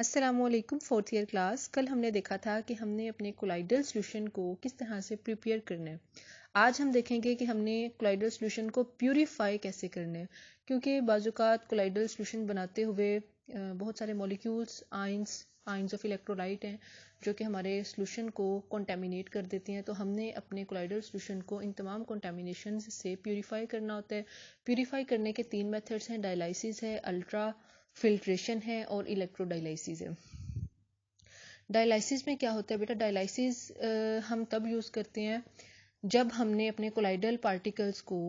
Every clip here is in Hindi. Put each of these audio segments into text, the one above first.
अस्सलामुअलैकुम फोर्थ ईयर क्लास। कल हमने देखा था कि हमने अपने कोलाइडल सॉल्यूशन को किस तरह से प्रिपेयर करना है। आज हम देखेंगे कि हमने कोलाइडल सॉल्यूशन को प्यूरिफाई कैसे करना है, क्योंकि बाज़ात कोलाइडल सॉल्यूशन बनाते हुए बहुत सारे मॉलिक्यूल्स आइंस ऑफ इलेक्ट्रोलाइट हैं जो कि हमारे सॉल्यूशन को कंटामिनेट कर देती हैं। तो हमने अपने कोलाइडल सॉल्यूशन को इन तमाम कंटामिनेशन से प्यूरिफाई करना होता है। प्यूरिफाई करने के 3 मेथड्स हैं, डायलाइसिस है, अल्ट्रा फिल्ट्रेशन है और इलेक्ट्रोडायलाइसिस है। डायलाइसिस में क्या होता है बेटा, डायलाइसिस हम तब यूज़ करते हैं जब हमने अपने कोलाइडल पार्टिकल्स को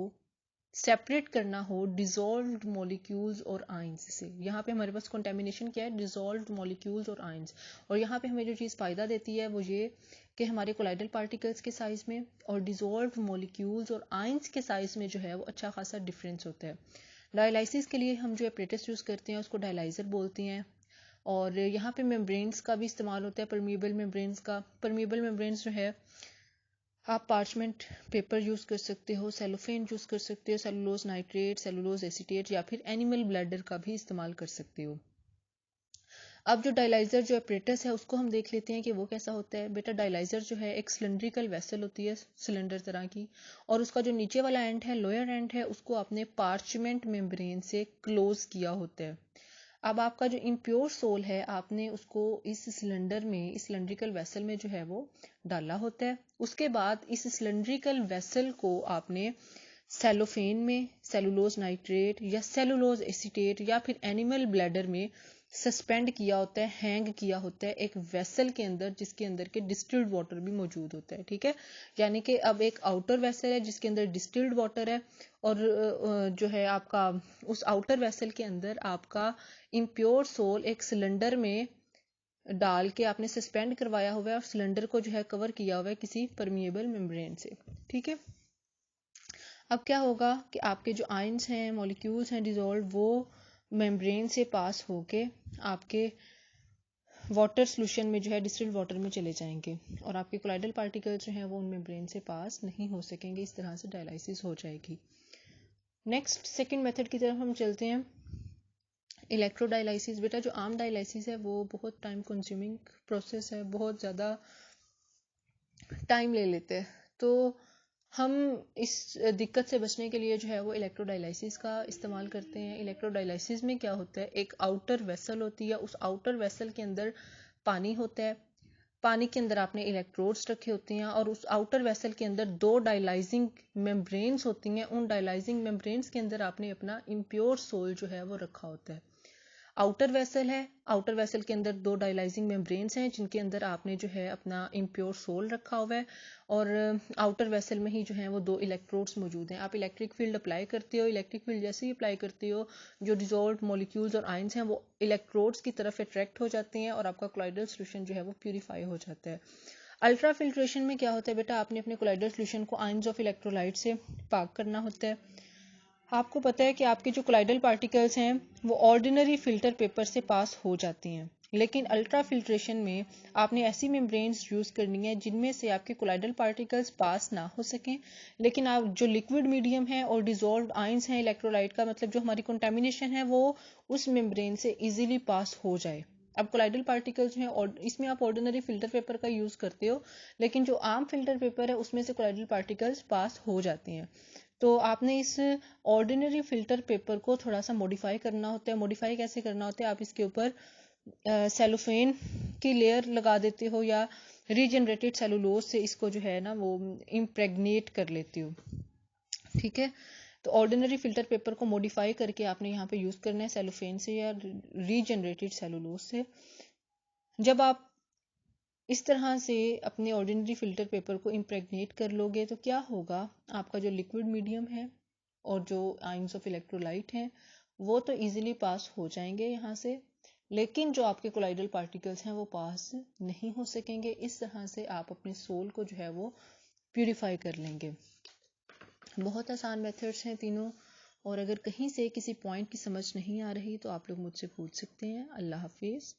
सेपरेट करना हो डिजॉल्व्ड मॉलिक्यूल्स और आयंस से। यहाँ पे हमारे पास कंटेमिनेशन क्या है, डिजॉल्व्ड मॉलिक्यूल्स और आयंस। और यहाँ पे हमें जो चीज़ फ़ायदा देती है वो ये कि हमारे कोलाइडल पार्टिकल्स के साइज़ में और डिजॉल्व्ड मॉलिक्यूल्स और आयंस के साइज़ में जो है वो अच्छा खासा डिफरेंस होता है। डायलाइसिस के लिए हम जो एपरेटस यूज़ करते हैं उसको डायलाइज़र बोलते हैं। और यहाँ पे मेम्ब्रेन्स का भी इस्तेमाल होता है, परमिएबल मेम्ब्रेन्स का। परमिएबल मेम्ब्रेन्स जो है, आप पार्चमेंट पेपर यूज़ कर सकते हो, सेलोफेन यूज़ कर सकते हो, सेलुलोज नाइट्रेट, सेलुलोज एसीटेट या फिर एनिमल ब्लैडर का भी इस्तेमाल कर सकते हो। अब जो डायलाइज़र जो एपरेटस है उसको हम देख लेते हैं कि वो कैसा होता है। बेटा डायलाइज़र जो है एक सिलेंड्रिकल वेसल होती है, सिलेंडर तरह की, और उसका जो नीचे वाला एंड है, लोअर एंड है, उसको आपने पार्चमेंट मेम्ब्रेन से क्लोज किया होता है। अब आपका जो इम्प्योर सोल है आपने उसको इस सिलेंडर में, इस सिलेंड्रिकल वेसल में जो है वो डाला होता है। उसके बाद इस सिलेंड्रिकल वेसल को आपने सेलोफेन में, सेलुलोज नाइट्रेट या सेलुलोज एसीटेट या फिर एनिमल ब्लैडर में सस्पेंड किया होता है, हैंग किया होता है एक वेसल के अंदर, जिसके अंदर के डिस्टिल्ड वाटर भी मौजूद होता है। ठीक है, यानी कि अब एक आउटर वेसल है जिसके अंदर डिस्टिल्ड वाटर है, और जो है आपका उस आउटर वेसल के अंदर आपका इम्प्योर सोल एक सिलेंडर में डाल के आपने सस्पेंड करवाया हुआ है और सिलेंडर को जो है कवर किया हुआ है किसी परमिएबल मेम्ब्रेन से। ठीक है, अब क्या होगा कि आपके जो आयंस हैं, मॉलिक्यूल्स हैं डिजोल्व, वो मेम्ब्रेन से पास होके आपके वाटर सोल्यूशन में जो है डिस्टिल्ड वाटर में चले जाएंगे और आपके कोलाइडल पार्टिकल्स जो हैं वो उन मेम्ब्रेन से पास नहीं हो सकेंगे। इस तरह से डायलाइसिस हो जाएगी। नेक्स्ट सेकंड मेथड की तरफ हम चलते हैं, इलेक्ट्रोडायलाइसिस। बेटा जो आम डायलाइसिस है वो बहुत टाइम कंज्यूमिंग प्रोसेस है, बहुत ज़्यादा टाइम ले लेते हैं। तो हम इस दिक्कत से बचने के लिए जो है वो इलेक्ट्रोडायलाइसिस का इस्तेमाल करते हैं। इलेक्ट्रोडायलाइसिस में क्या होता है, एक आउटर वेसल होती है, उस आउटर वेसल के अंदर पानी होता है, पानी के अंदर आपने इलेक्ट्रोड्स रखे होते हैं और उस आउटर वेसल के अंदर 2 डायलाइजिंग मेम्ब्रेन्स होती हैं। उन डायलाइजिंग मेम्ब्रेन्स के अंदर आपने अपना इम्प्योर सोल जो है वो रखा होता है। आउटर वेसल है, आउटर वेसल के अंदर 2 डायलाइजिंग मेम्ब्रेन्स हैं जिनके अंदर आपने जो है अपना इम्प्योर सोल रखा हुआ है, और आउटर वेसल में ही जो है वो 2 इलेक्ट्रोड्स मौजूद हैं। आप इलेक्ट्रिक फील्ड अप्लाई करते हो, इलेक्ट्रिक फील्ड जैसे ही अप्लाई करते हो जो डिजॉल्व मॉलिक्यूल्स और आयंस हैं वो इलेक्ट्रोड्स की तरफ अट्रैक्ट हो जाते हैं और आपका कोलाइडल सॉल्यूशन जो है वो प्यूरिफाई हो जाता है। अल्ट्रा फिल्ट्रेशन में क्या होता है बेटा, आपने अपने कोलाइडल सॉल्यूशन को आयंस ऑफ इलेक्ट्रोलाइट से पाक करना होता है। आपको पता है कि आपके जो कोलाइडल पार्टिकल्स हैं वो ऑर्डिनरी फिल्टर पेपर से पास हो जाती हैं, लेकिन अल्ट्रा फिल्ट्रेशन में आपने ऐसी मेम्ब्रेन्स यूज़ करनी है जिनमें से आपके कोलाइडल पार्टिकल्स पास ना हो सकें, लेकिन आप जो लिक्विड मीडियम है और डिजॉल्व्ड आयंस हैं इलेक्ट्रोलाइट का, मतलब जो हमारी कंटेमिनेशन है, वो उस मेम्ब्रेन से इजीली पास हो जाए। अब कोलाइडल पार्टिकल्स हैं और इसमें आप ऑर्डिनरी फिल्टर पेपर का यूज़ करते हो, लेकिन जो आम फिल्टर पेपर है उसमें से कोलाइडल पार्टिकल्स पास हो जाते हैं। तो आपने इस ऑर्डिनरी फिल्टर पेपर को थोड़ा सा मॉडिफाई करना होता है। मॉडिफाई कैसे करना होता है, आप इसके ऊपर सेलोफेन की लेयर लगा देते हो या रीजनरेटेड सेलुलोज से इसको जो है ना वो इम्प्रेग्नेट कर लेते हो। ठीक है, तो ऑर्डिनरी फिल्टर पेपर को मॉडिफाई करके आपने यहाँ पे यूज़ करना है सेलोफेन से या रीजनरेटेड सेलुलोज से। जब आप इस तरह से अपने ऑर्डिनरी फिल्टर पेपर को इम्प्रेग्नेट कर लोगे तो क्या होगा, आपका जो लिक्विड मीडियम है और जो आयंस ऑफ इलेक्ट्रोलाइट हैं वो तो इजीली पास हो जाएंगे यहाँ से, लेकिन जो आपके कोलाइडल पार्टिकल्स हैं वो पास नहीं हो सकेंगे। इस तरह से आप अपने सोल को जो है वो प्यूरिफाई कर लेंगे। बहुत आसान मेथड्स हैं तीनों, और अगर कहीं से किसी पॉइंट की समझ नहीं आ रही तो आप लोग मुझसे पूछ सकते हैं। अल्लाह हाफिज़।